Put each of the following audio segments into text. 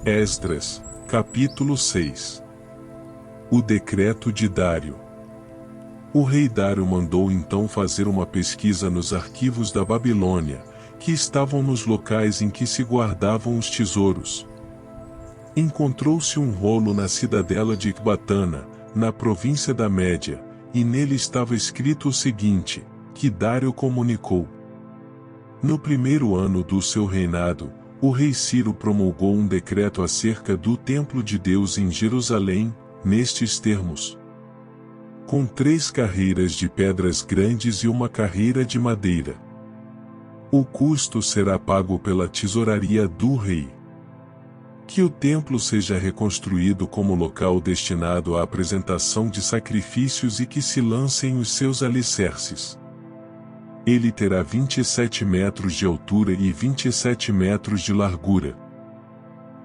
Esdras, capítulo 6. O decreto de Dário. O rei Dário mandou então fazer uma pesquisa nos arquivos da Babilônia, que estavam nos locais em que se guardavam os tesouros. Encontrou-se um rolo na cidadela de Ecbatana, na província da Média, e nele estava escrito o seguinte, que Dário comunicou. No primeiro ano do seu reinado, o rei Ciro promulgou um decreto acerca do templo de Deus em Jerusalém, nestes termos. Com 3 carreiras de pedras grandes e uma carreira de madeira. O custo será pago pela tesouraria do rei. Que o templo seja reconstruído como local destinado à apresentação de sacrifícios e que se lancem os seus alicerces. Ele terá 27 metros de altura e 27 metros de largura.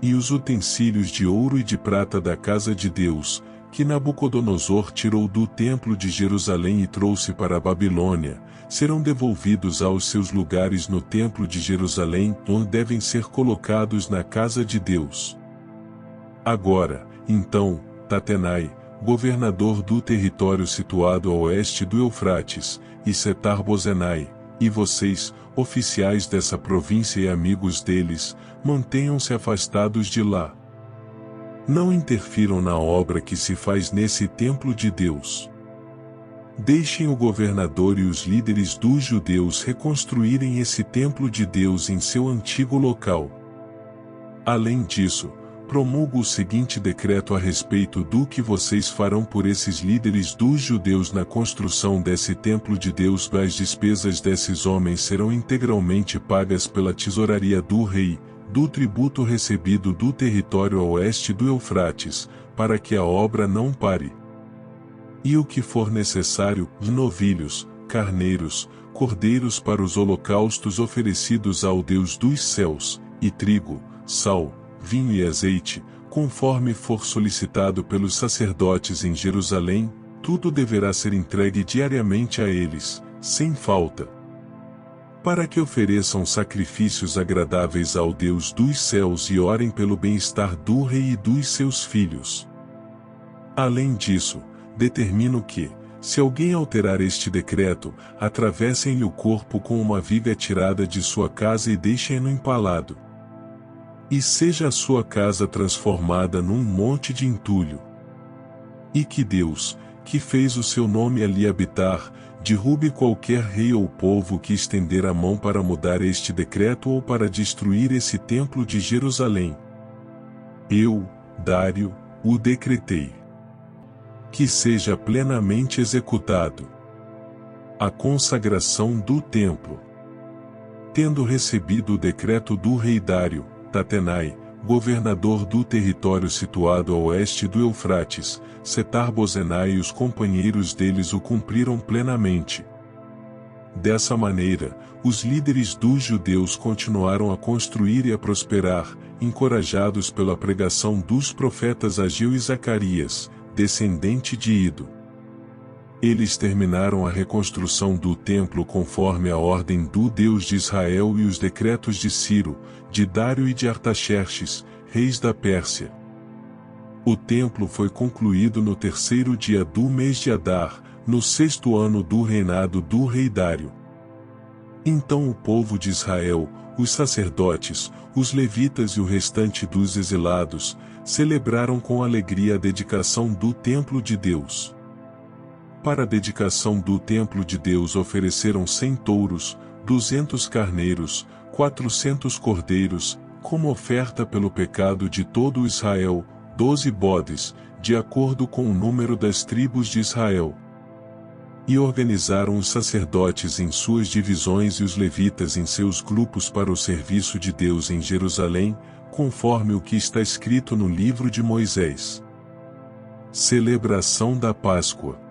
E os utensílios de ouro e de prata da casa de Deus, que Nabucodonosor tirou do templo de Jerusalém e trouxe para a Babilônia, serão devolvidos aos seus lugares no templo de Jerusalém, onde devem ser colocados na casa de Deus. Agora, então, Tatenai, governador do território situado a oeste do Eufrates, e Setar-Bozenai, e vocês, oficiais dessa província e amigos deles, mantenham-se afastados de lá. Não interfiram na obra que se faz nesse templo de Deus. Deixem o governador e os líderes dos judeus reconstruírem esse templo de Deus em seu antigo local. Além disso, promulgo o seguinte decreto a respeito do que vocês farão por esses líderes dos judeus na construção desse templo de Deus. As despesas desses homens serão integralmente pagas pela tesouraria do rei, do tributo recebido do território a oeste do Eufrates, para que a obra não pare. E o que for necessário, novilhos, carneiros, cordeiros para os holocaustos oferecidos ao Deus dos céus, e trigo, sal, vinho e azeite, conforme for solicitado pelos sacerdotes em Jerusalém, tudo deverá ser entregue diariamente a eles, sem falta. Para que ofereçam sacrifícios agradáveis ao Deus dos céus e orem pelo bem-estar do rei e dos seus filhos. Além disso, determino que, se alguém alterar este decreto, atravessem-lhe o corpo com uma viga tirada de sua casa e deixem-no empalado. E seja a sua casa transformada num monte de entulho. E que Deus, que fez o seu nome ali habitar, derrube qualquer rei ou povo que estender a mão para mudar este decreto ou para destruir esse templo de Jerusalém. Eu, Dário, o decretei. Que seja plenamente executado. A consagração do templo. Tendo recebido o decreto do rei Dário, Tatenai, governador do território situado a oeste do Eufrates, Setar-Bozenai e os companheiros deles o cumpriram plenamente. Dessa maneira, os líderes dos judeus continuaram a construir e a prosperar, encorajados pela pregação dos profetas Ageu e Zacarias, descendente de Ido. Eles terminaram a reconstrução do templo conforme a ordem do Deus de Israel e os decretos de Ciro, de Dário e de Artaxerxes, reis da Pérsia. O templo foi concluído no 3º dia do mês de Adar, no 6º ano do reinado do rei Dário. Então o povo de Israel, os sacerdotes, os levitas e o restante dos exilados, celebraram com alegria a dedicação do templo de Deus. Para a dedicação do templo de Deus ofereceram 100 touros, 200 carneiros, 400 cordeiros, como oferta pelo pecado de todo Israel, 12 bodes, de acordo com o número das tribos de Israel. E organizaram os sacerdotes em suas divisões e os levitas em seus grupos para o serviço de Deus em Jerusalém, conforme o que está escrito no livro de Moisés. Celebração da Páscoa.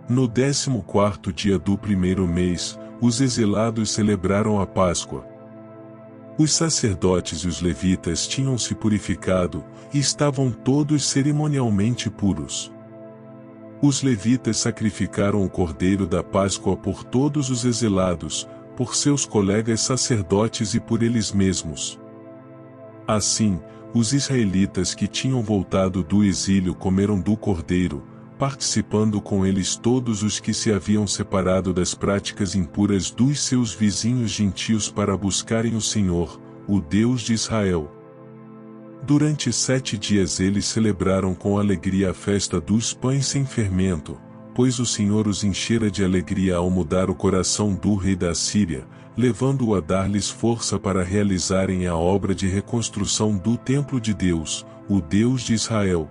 No 14º dia do primeiro mês, os exilados celebraram a Páscoa. Os sacerdotes e os levitas tinham se purificado, e estavam todos cerimonialmente puros. Os levitas sacrificaram o cordeiro da Páscoa por todos os exilados, por seus colegas sacerdotes e por eles mesmos. Assim, Os israelitas que tinham voltado do exílio comeram do cordeiro, participando com eles todos os que se haviam separado das práticas impuras dos seus vizinhos gentios para buscarem o Senhor, o Deus de Israel. Durante 7 dias eles celebraram com alegria a festa dos pães sem fermento, pois o Senhor os enchera de alegria ao mudar o coração do rei da Síria, levando-o a dar-lhes força para realizarem a obra de reconstrução do templo de Deus, o Deus de Israel.